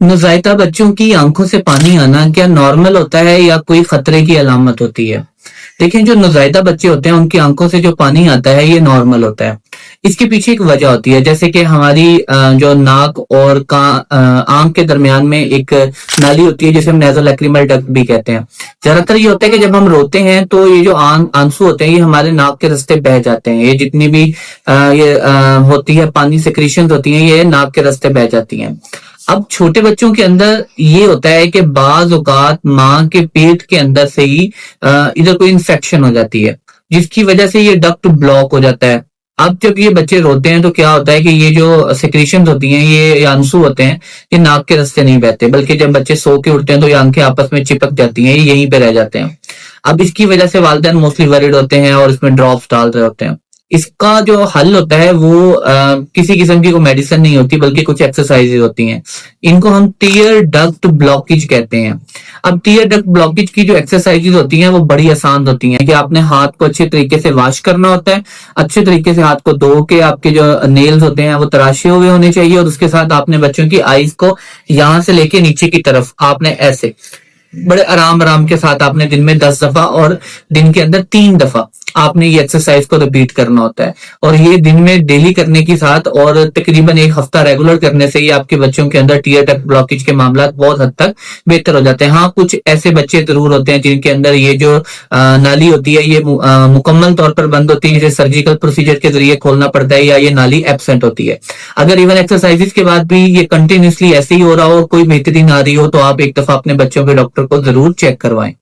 नज़ायदा बच्चों की आंखों से पानी आना क्या नॉर्मल होता है या कोई खतरे की अलामत होती है? देखिए, जो नज़ायदा बच्चे होते हैं उनकी आंखों से जो पानी आता है ये नॉर्मल होता है। इसके पीछे एक वजह होती है, जैसे कि हमारी जो नाक और आंख के दरमियान में एक नाली होती है जिसे हम नेज़ो लैक्रिमल डक्ट भी कहते हैं। ज्यादातर ये होता है कि जब हम रोते हैं तो ये जो आंसू होते हैं ये हमारे नाक के रास्ते बह जाते हैं। ये जितनी भी होती है पानी सेक्रीशंस होती हैं ये नाक के रास्ते बह जाती हैं। अब छोटे बच्चों के अंदर ये होता है कि बाज औकात माँ के पेट के अंदर से ही इधर कोई इन्फेक्शन हो जाती है, जिसकी वजह से ये डक्ट ब्लॉक हो जाता है। अब जब ये बच्चे रोते हैं तो क्या होता है कि ये जो सेक्रीशंस होती हैं ये आंसू होते हैं, ये नाक के रास्ते नहीं बहते, बल्कि जब बच्चे सो के उठते हैं तो ये आंखें आपस में चिपक जाती हैं, ये यहीं पे रह जाते हैं। अब इसकी वजह से वालिदैन मोस्टली वरीड होते हैं और इसमें ड्रॉप्स डाल रहे होते हैं। इसका जो हल होता है वो किसी किस्म की कोई मेडिसिन नहीं होती, बल्कि कुछ एक्सरसाइजेज होती हैं। इनको हम टीयर डक्ट ब्लॉकेज कहते हैं। अब टीयर डक्ट ब्लॉकेज की जो एक्सरसाइजेज होती हैं वो बड़ी आसान होती हैं कि आपने हाथ को अच्छे तरीके से वॉश करना होता है, अच्छे तरीके से हाथ को धो के आपके जो नेल्स होते हैं वो तराशे हुए होने चाहिए, और उसके साथ आपने बच्चों की आईज को यहां से लेके नीचे की तरफ आपने ऐसे बड़े आराम आराम के साथ आपने दिन में 10 दफा और दिन के अंदर 3 दफा आपने ये एक्सरसाइज को रिपीट करना होता है। और ये दिन में डेली करने के साथ और तकरीबन 1 हफ्ता रेगुलर करने से ही आपके बच्चों के अंदर टीयर डक्ट ब्लॉकेज के मामला बहुत हद तक बेहतर हो जाते हैं। हाँ, कुछ ऐसे बच्चे जरूर होते हैं जिनके अंदर ये जो नाली होती है ये मुकम्मल तौर पर बंद होती है, जिसे सर्जिकल प्रोसीजर के जरिए खोलना पड़ता है, या ये नाली एब्सेंट होती है। अगर इवन एक्सरसाइजेस के बाद भी ये कंटिन्यूसली ऐसे ही हो रहा हो, कोई बेहतरी ना आ रही हो, तो आप एक दफा अपने बच्चों के डॉक्टर को जरूर चेक करवाएं।